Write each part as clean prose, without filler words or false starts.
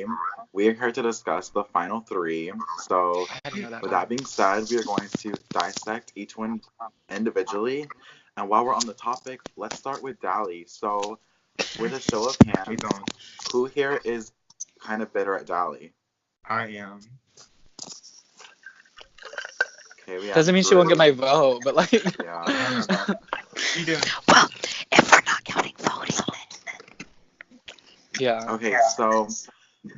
Dali. We are here to discuss the final three. So, with that being said, we are going to dissect each one individually. And while we're on the topic, let's start with Dali. So, with a show of hands, who here is kind of bitter at Dali? I am. Okay, we have Doesn't mean she won't get my vote, but like. Yeah. You do. Well, if we're not counting voting, then. Yeah. Okay, so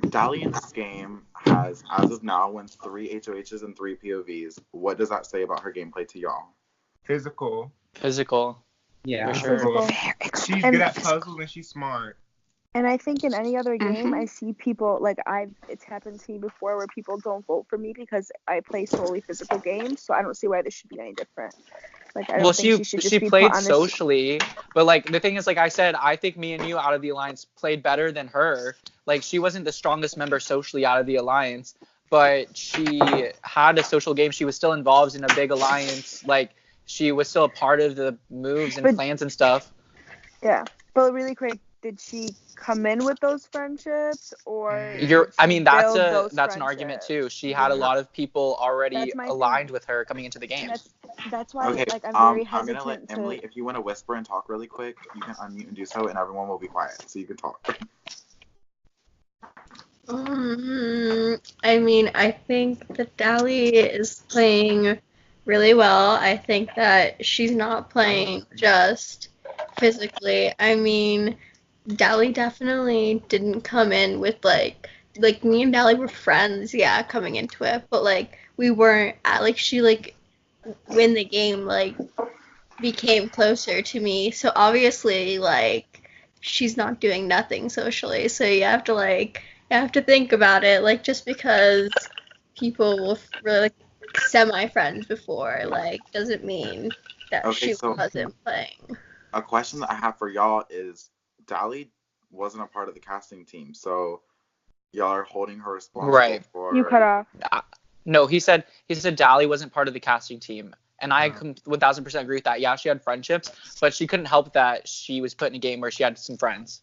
Dali in this game has, as of now, wins 3 HOHs and 3 POVs. What does that say about her gameplay to y'all? Physical. Yeah, for sure. Physical. She's good at puzzles and she's smart. And I think in any other game, I see people, like, it's happened to me before where people don't vote for me because I play solely physical games, so I don't see why this should be any different. Like, I don't think she should just be played put on socially, but, like, the thing is, like I said, I think me and you out of the Alliance played better than her. Like, she wasn't the strongest member socially out of the Alliance, but she had a social game. She was still involved in a big Alliance. Like, she was still a part of the moves and plans and stuff. Yeah, but really quick, did she come in with those friendships, or that's an argument too. She had a lot of people already aligned with her coming into the game. That's why, okay, like, I'm very hesitant. I'm gonna let Emily, if you want to whisper and talk really quick, you can unmute and do so, and everyone will be quiet so you can talk. I mean, I think that Dali is playing really well. I think that she's not playing just physically. I mean, Dali definitely didn't come in with, like me and Dali were friends, yeah, coming into it, but, like, we weren't, she, like, when the game, like, became closer to me, so obviously, like, she's not doing nothing socially, so you have to think about it, like, just because people will really, like, semi-friends before, like, doesn't mean that she wasn't playing. A question that I have for y'all is, Dali wasn't a part of the casting team, so y'all are holding her responsible for... You cut off. No, he said Dali wasn't part of the casting team, and I 1000% agree with that. Yeah, she had friendships, but she couldn't help that she was put in a game where she had some friends.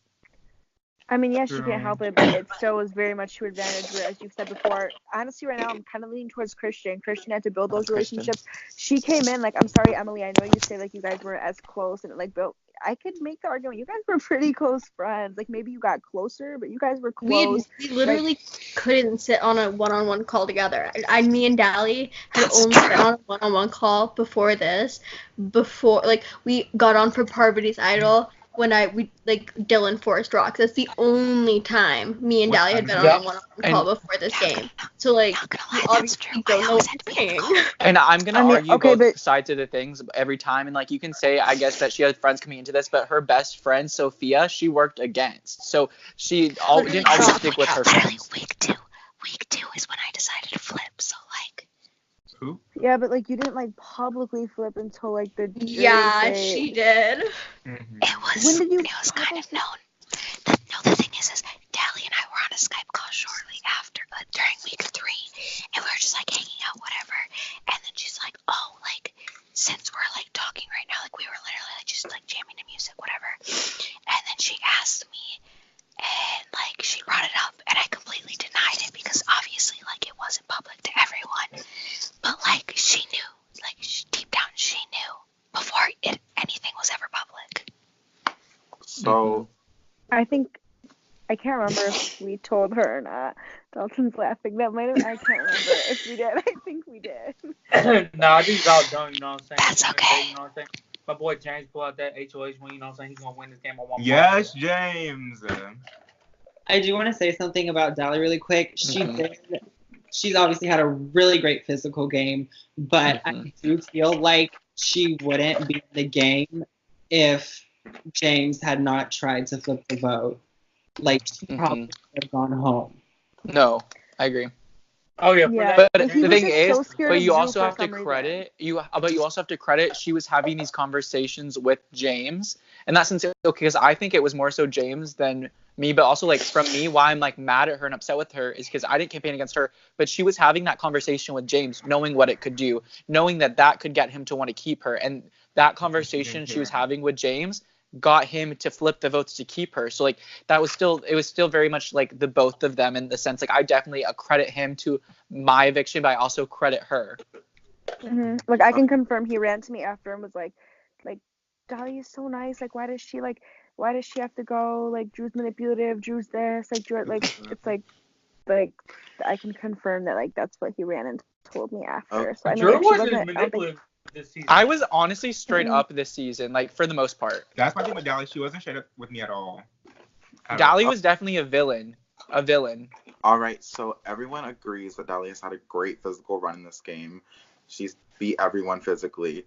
I mean, yes, she can't help it, but it still was very much to advantage. Where, as you've said before, honestly, right now I'm kind of leaning towards Christian. Christian had to build those relationships. She came in, like, I'm sorry, Emily, I know you say, like, you guys weren't as close, and, like, built. I could make the argument you guys were pretty close friends. Like, maybe you got closer, but you guys were close. We literally couldn't sit on a one-on-one call together. Me and Dali had only been on a one-on-one call before this. Like, we got on for Parvati's Idol when Dylan Forest Rocks. That's the only time me and Dali had been on a one-on-one call before this game. So, like, we obviously don't know what we're saying. And I'm going to argue both sides of the things every time. And, like, you can say, I guess, that she had friends coming into this, but her best friend, Sophia, she worked against. So she didn't always stick with her friends. Week two is when I decided to flip, so, like... Who? Yeah, but, like, you didn't, like, publicly flip until, like, the... Yeah, she did. Mm-hmm. It was kind of known. The thing is Dali and I were on a Skype call shortly after, during week 3, and we were just, like, hanging out, whatever, and then she's like, oh, like, since we're, like, talking right now, like, we were literally, like, just, like, jamming to music, whatever, and then she asked me, and, like, she brought it up, and I completely denied it, because obviously, like, it wasn't public to everyone, but, like, she knew, like, deep down, she knew, before anything was ever public. So... I can't remember if we told her or not. Dalton's laughing. I can't remember if we did. I think we did. No, I think it's all done, you know what I'm saying? That's okay. You know what I'm saying? My boy James pulled out that HOH win, you know what I'm saying? He's going to win this game on 1 point. Yes, James. I do want to say something about Dali really quick. She's obviously had a really great physical game, but I do feel like she wouldn't be in the game if James had not tried to flip the vote. Like, she probably would have gone home. No, I agree. Oh yeah, but the thing is, but you also have to credit she was having these conversations with James, and that's sincere, because I think it was more so James than me, but also, like, from me, why I'm, like, mad at her and upset with her is because I didn't campaign against her, but she was having that conversation with James, knowing what it could do, knowing that could get him to want to keep her, and that conversation she was having with James got him to flip the votes to keep her. So like it was still very much like the both of them in the sense like I definitely credit him to my eviction, but I also credit her. Mm-hmm. Like I can confirm he ran to me after and was like Dali is so nice. Like why does she have to go? Like Drew's manipulative. Drew's this. Like Drew. Like it's like I can confirm that like that's what he ran and told me after. So I mean, Drew if she wasn't manipulative this season. I was honestly straight up this season, like for the most part. That's my thing with Dali. She wasn't straight up with me at all. Dali was definitely a villain. All right, so everyone agrees that Dali has had a great physical run in this game. She's beat everyone physically.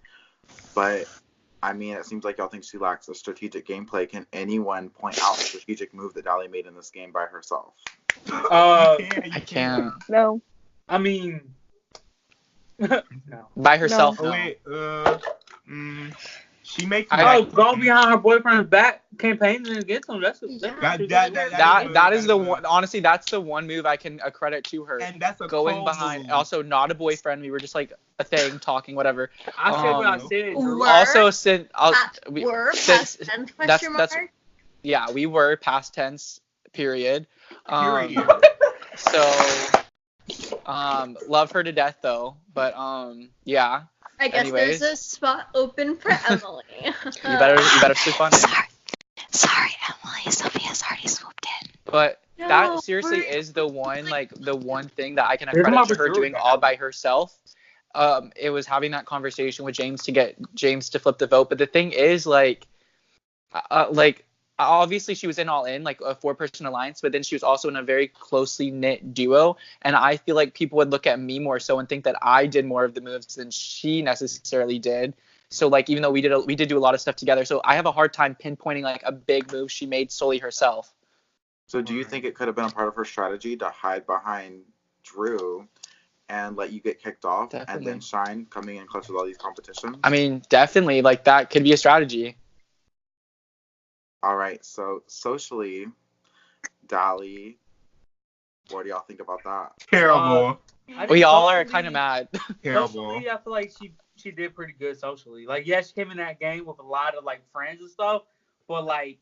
But, I mean, it seems like y'all think she lacks a strategic gameplay. Can anyone point out a strategic move that Dali made in this game by herself? I can't. No. I mean... no. By herself, no. No. Wait, she makes going behind her boyfriend's back campaigning against him. That is the one. Honestly, that's the one move I can accredit to her. And that's a going behind. Move. Also, not a boyfriend. We were just like a thing, talking, whatever. I said what I said. Also, since past tense question mark. Yeah, we were past tense. Period. So, love her to death though. But yeah. I guess Anyways. There's a spot open for Emily. you better sleep on it. Sorry, Emily. Sophia's already swooped in. But that seriously is the one, like the one thing that I can accredit to her doing all by herself. It was having that conversation with James to get James to flip the vote. But the thing is, like obviously she was in all in, like a 4-person alliance, but then she was also in a very closely knit duo. And I feel like people would look at me more so and think that I did more of the moves than she necessarily did. So like, even though we did do a lot of stuff together. So I have a hard time pinpointing like a big move she made solely herself. So do you think it could have been a part of her strategy to hide behind Drew and let you get kicked off and then shine coming in clutch with all these competitions? I mean, definitely, like that could be a strategy. All right, so socially, Dali, what do y'all think about that? Terrible. We all are kind of mad. Terrible. Socially, I feel like she did pretty good socially. Like, yeah, she came in that game with a lot of like friends and stuff, but like,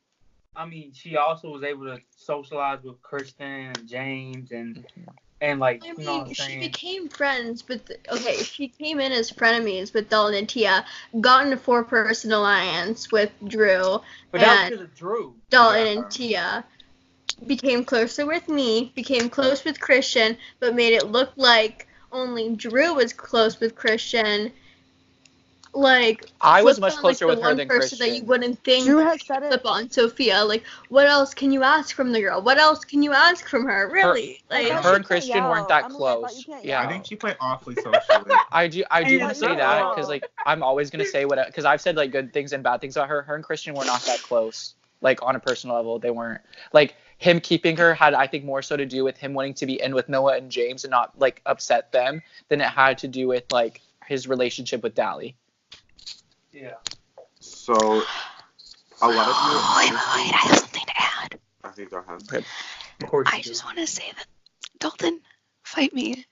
I mean, she also was able to socialize with Kristen and James and like, you know what I'm saying? She became friends, but she came in as frenemies with Dalton and Tia, got in a 4-person alliance with Drew, but that was because of Drew. Dalton and Tia became closer with me, became close with Christian, but made it look like only Drew was close with Christian. Like, I was much closer with her than Christian. That you wouldn't think Drew has said it. flip on Sophia. Like, what else can you ask from the girl? What else can you ask from her? Really? Her and Christian weren't that close. Yeah. I think she played awfully socially. I do want to say that because like I'm always gonna say what, because I've said like good things and bad things about her. Her and Christian were not that close. Like on a personal level, they weren't. Like him keeping her had, I think, more so to do with him wanting to be in with Noah and James and not like upset them than it had to do with like his relationship with Dali. Yeah. So, a lot of you... Wait, I have something to add. Okay, go ahead. Of course. I just want to say that, Dalton, fight me.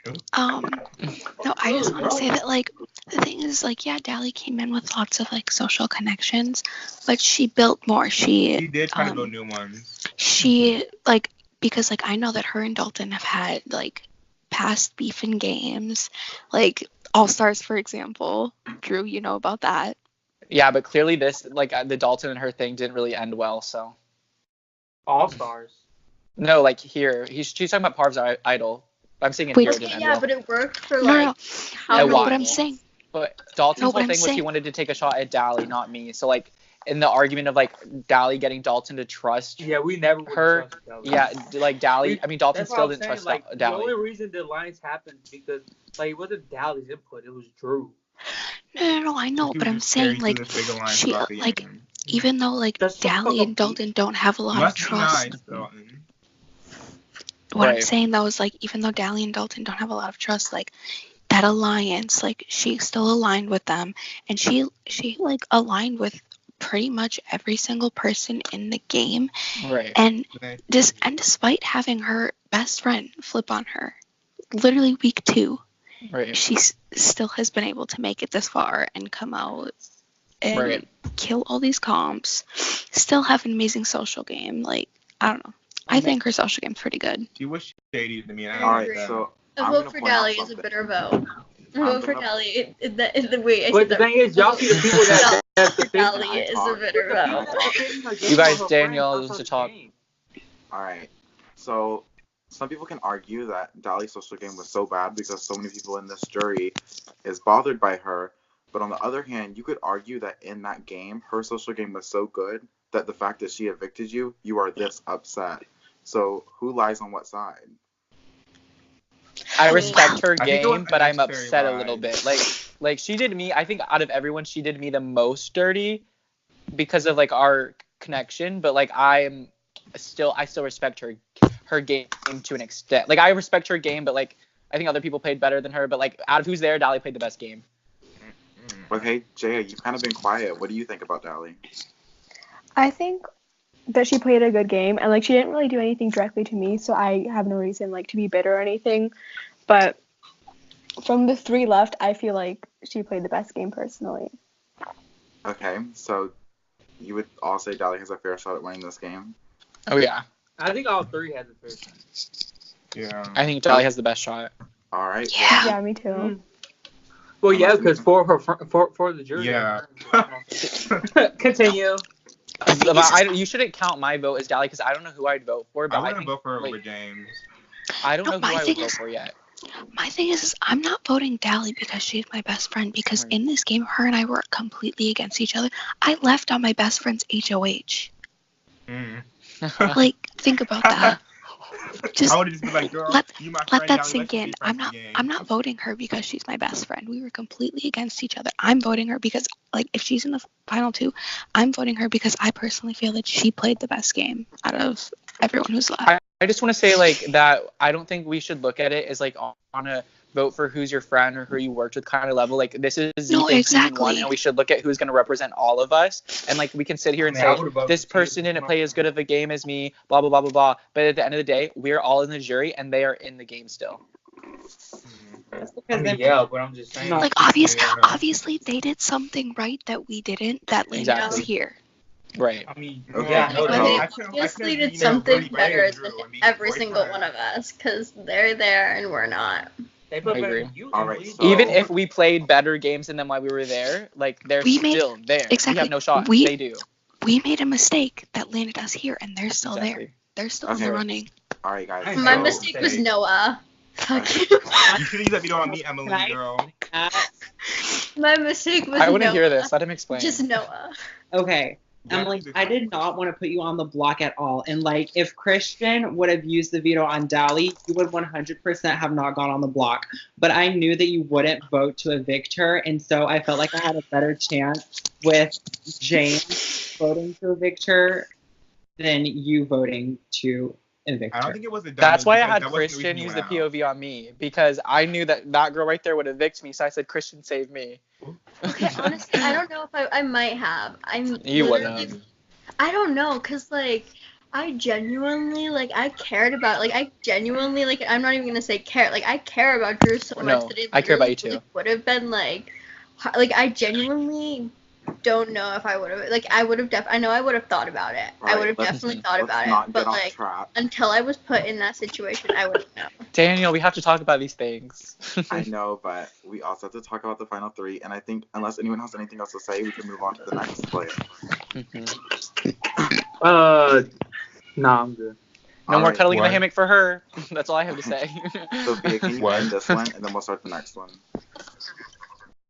No, I just want to say that, like, the thing is, like, yeah, Dali came in with lots of, like, social connections, but she built more. She did try to build new ones. She, like, because, like, I know that her and Dalton have had, like, past beef in games, like All-Stars, for example. Drew, you know about that. Yeah, but clearly this, like, the Dalton and her thing didn't really end well, so. All-Stars? No, like, here. She's talking about Parv's Idol. I'm saying it here didn't end well. But it worked for, like, how long? But I'm saying. But Dalton's whole thing was he wanted to take a shot at Dali, not me. So, like, in the argument of, like, Dali getting Dalton to trust we never her. Dali. Yeah, like, Dali, I mean, Dalton still didn't trust like, Dali. The only reason the alliance happened because, like, it wasn't Dali's input, it was Drew. No, I know, but I'm saying, like, she, like, even though, like, Dali and Dalton don't have a lot of trust. What I'm saying, though, is, like, even though Dali and Dalton don't have a lot of trust, like, that alliance, like, she still aligned with them, and she like, aligned with pretty much every single person in the game. Right. And despite having her best friend flip on her, literally week 2, right, she still has been able to make it this far and come out and Right. kill all these comps, still have an amazing social game. Like, I don't know. I think her social game's pretty good. She was shady to me. And All I right, like that. so A I'm vote gonna for point out Dali is a something. bitter vote. A I'm vote for gonna- Dali. Wait, I But said the that. thing is, y'all see the people that Vote for defend Dali is a bitter vote. You guys, Daniel, to talk. All right, so some people can argue that Dali's social game was so bad because so many people in this jury is bothered by her. But on the other hand, you could argue that in that game, her social game was so good that the fact that she evicted you, you are this upset. So who lies on what side? I respect her I think it was game, but I'm unnecessary upset a lies. little bit. Like she did me. I think out of everyone, she did me the most dirty because of like our connection. But like I still respect her game to an extent. Like I respect her game, but like I think other people played better than her. But like out of who's there, Dali played the best game. Okay, Jaya, you've kind of been quiet. What do you think about Dali? I think that she played a good game, and like she didn't really do anything directly to me, so I have no reason like to be bitter or anything. But from the 3 left, I feel like she played the best game personally. Okay, so you would all say Dali has a fair shot at winning this game? Oh yeah, I think all 3 has a fair chance. Yeah. I think Dali has the best shot. All right. Yeah. Yeah, me too. Well, yeah, because for the jury. Yeah. Continue. You shouldn't count my vote as Dali because I don't know who I'd vote for. But I wouldn't think, vote for her like, over James. I don't No, know my who I thing would vote is- for yet. My thing is I'm not voting Dali because she's my best friend. Because Right. in this game, her and I were completely against each other. I left on my best friend's HOH. Mm. Like, think about that. Just I would just be like, girl, let- you my let friend, that Dali, sink let's be in. friends again. I'm not voting her because she's my best friend. We were completely against each other. I'm voting her because, like, if she's in the final 2, I'm voting her because I personally feel that she played the best game out of everyone who's left. I just want to say like that I don't think we should look at it as like on a vote for who's your friend or who you worked with kind of level. Like this is No, season exactly. 1, and we should look at who's going to represent all of us. And like we can sit here and I say would've voted this for person you. didn't play as good of a game as me, blah blah blah blah blah. But at the end of the day, we're all in the jury and they are in the game still. That's I because mean, yeah, but I'm just saying. No. Like, Yeah. obviously, they did something right that we didn't that landed Exactly. us here. Right. I mean, Okay. yeah, no, But No. they I couldn't- obviously you did know, something really better brave than Drew and be every his single boyfriend. one of us, because they're there and we're not. they put I agree. better you. All right, Emily. so- Even if we played better games than them while we were there, like they're We made- still there. We exactly. have no shot. We- They do. We made a mistake that landed us here, and they're still Exactly. there. They're still in the Okay. running. All right, guys. I My know. mistake was Noah. Fuck you. You should have used that video on me, Emily, Can I- girl. My mistake was I want to Noah. hear this. Let him explain. Just Noah. Okay. Yeah, Emily, she's a- I did not want to put you on the block at all. And like, if Christian would have used the veto on Dali, you would 100% have not gone on the block. But I knew that you wouldn't vote to evict her, and so I felt like I had a better chance with James voting to evict her than you voting to evict I don't her. think it was a That's why I because had that wasn't Christian reason you use the went out. POV on me because I knew that girl right there would evict me. So I said, Christian, save me. Okay, honestly, I don't know if I might have. You literally- wouldn't. I don't know, cause like I genuinely like I cared about I'm not even gonna say care, like I care about Drew so No, much that it I care about you literally too. would have been like I genuinely don't know if I would have I know I would have thought about it. I Right, would have let's- definitely thought Let's about not it, but get off like track. until I was put in that situation, I wouldn't know. Daniel, we have to talk about these things. I know, but we also have to talk about the final 3. And I think unless anyone has anything else to say, we can move on to the next player. Nah, I'm good. No All more right, cuddling in the what? hammock for her. That's all I have to say. Sophia, can you What? end this one, and then we'll start the next one?